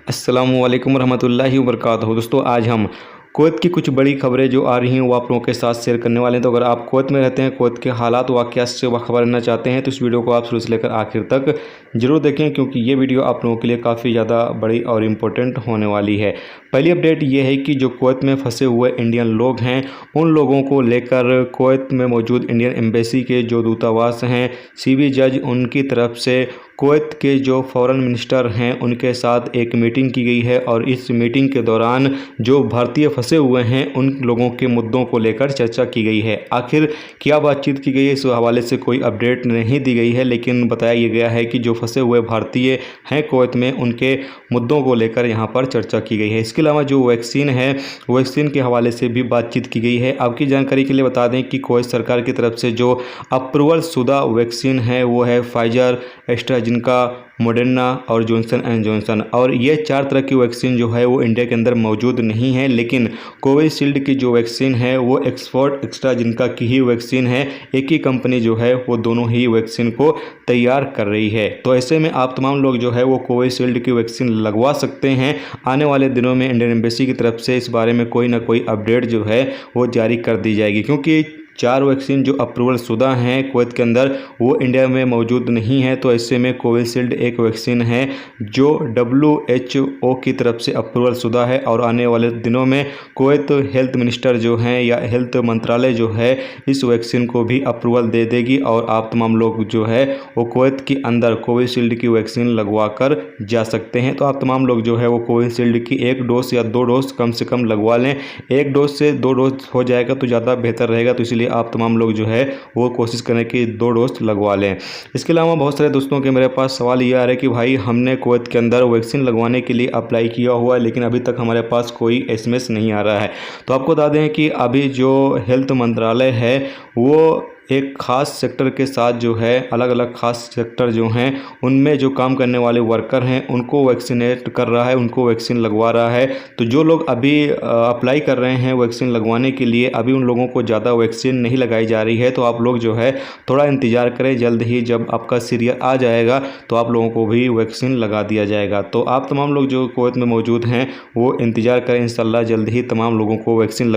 अस्सलामुअलैकुम रहमतुल्लाहि वबरकातुहू। दोस्तों, आज हम कुवैत की कुछ बड़ी खबरें जो आ रही हैं वो आप लोगों के साथ शेयर करने वाले हैं। तो अगर आप कुवैत में रहते हैं, कुवैत के हालात वाक़यात से खबर लेना चाहते हैं तो इस वीडियो को आप शुरू से लेकर आखिर तक ज़रूर देखें, क्योंकि ये वीडियो आप लोगों के लिए काफ़ी ज़्यादा बड़ी और इम्पोर्टेंट होने वाली है। पहली अपडेट ये है कि जो कुवैत में फंसे हुए इंडियन लोग हैं उन लोगों को लेकर कुवैत में मौजूद इंडियन एम्बेसी के जो दूतावास हैं, सीवी जज, उनकी तरफ से कुवैत के जो फॉरेन मिनिस्टर हैं उनके साथ एक मीटिंग की गई है। और इस मीटिंग के दौरान जो भारतीय फंसे हुए हैं उन लोगों के मुद्दों को लेकर चर्चा की गई है। आखिर क्या बातचीत की गई है इस हवाले से कोई अपडेट नहीं दी गई है, लेकिन बताया ये गया है कि जो फंसे हुए भारतीय हैं कुवैत में उनके मुद्दों को लेकर यहाँ पर चर्चा की गई है। इसके अलावा जो वैक्सीन है, वैक्सीन के हवाले से भी बातचीत की गई है। आपकी जानकारी के लिए बता दें कि कुवैत सरकार की तरफ से जो अप्रूवल शुदा वैक्सीन है वो है फाइजर, एस्ट्राजेनेका, मॉडर्ना और जॉनसन एंड जॉनसन। और ये 4 तरह की वैक्सीन जो है वो इंडिया के अंदर मौजूद नहीं है, लेकिन कोविशील्ड की जो वैक्सीन है वो एक्सफोर्ड एस्ट्राजेनेका की ही वैक्सीन है। एक ही कंपनी जो है वो दोनों ही वैक्सीन को तैयार कर रही है। तो ऐसे में आप तमाम लोग जो है वो कोविशील्ड की वैक्सीन लगवा सकते हैं। आने वाले दिनों में इंडियन एम्बेसी की तरफ से इस बारे में कोई ना कोई अपडेट जो है वो जारी कर दी जाएगी, क्योंकि 4 वैक्सीन जो अप्रूवल शुदा हैं कुवैत के अंदर वो इंडिया में मौजूद नहीं है। तो ऐसे में कोविशील्ड एक वैक्सीन है जो WHO की तरफ से अप्रूवल शुदा है। और आने वाले दिनों में कुवैत हेल्थ मिनिस्टर जो हैं या हेल्थ मंत्रालय जो है इस वैक्सीन को भी अप्रूवल दे देगी और आप तमाम लोग जो है वो कुवैत के अंदर कोविशील्ड की वैक्सीन लगवा कर जा सकते हैं। तो आप तमाम लोग जो है वो कोविशील्ड की 1 डोज या 2 डोज कम से कम लगवा लें। 1 डोज से 2 डोज हो जाएगा तो ज़्यादा बेहतर रहेगा, तो इसलिए आप तमाम लोग जो है वो कोशिश करें कि 2 डोज लगवा लें। इसके अलावा बहुत सारे दोस्तों के मेरे पास सवाल ये आ रहा है कि भाई हमने कुवैत के अंदर वैक्सीन लगवाने के लिए अप्लाई किया हुआ है लेकिन अभी तक हमारे पास कोई SMS नहीं आ रहा है। तो आपको बता दें कि अभी जो हेल्थ मंत्रालय है वो एक ख़ास सेक्टर के साथ जो है अलग अलग ख़ास सेक्टर जो हैं उनमें जो काम करने वाले वर्कर हैं उनको वैक्सीनेट कर रहा है, उनको वैक्सीन लगवा रहा है। तो जो लोग अभी अप्लाई कर रहे हैं वैक्सीन लगवाने के लिए, अभी उन लोगों को ज़्यादा वैक्सीन नहीं लगाई जा रही है। तो आप लोग जो है थोड़ा इंतज़ार करें, जल्द ही जब आपका सीरियल आ जाएगा तो आप लोगों को भी वैक्सीन लगा दिया जाएगा। तो आप तमाम लोग जो कुवैत में मौजूद हैं वो इंतज़ार करें, इंशाल्लाह जल्द ही तमाम लोगों को वैक्सीन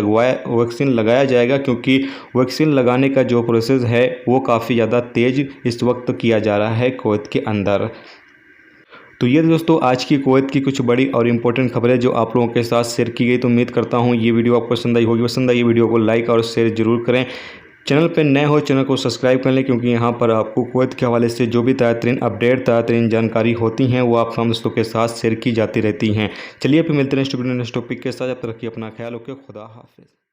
लगाया जाएगा, क्योंकि वैक्सीन लगाने का जो प्रोसेस है वो काफ़ी ज़्यादा तेज़ इस वक्त किया जा रहा है कुवैत के अंदर। तो ये दोस्तों आज की कुवैत की कुछ बड़ी और इम्पोर्टेंट खबरें जो आप लोगों के साथ शेयर की गई। तो उम्मीद करता हूँ ये वीडियो आपको पसंद आई होगी। पसंद आई वीडियो को लाइक और शेयर जरूर करें। चैनल पर नए हो चैनल को सब्सक्राइब कर लें, क्योंकि यहाँ पर आपको कुवैत के हवाले से जो भी ताज़ा अपडेट, ताज़ा जानकारी होती हैं वो आप हम दोस्तों के साथ शेयर की जाती रहती हैं। चलिए फिर मिलते हैं नेक्स्ट टॉपिक के साथ। जब तक रखिए अपना ख्याल, ओके, खुदा हाफिज़।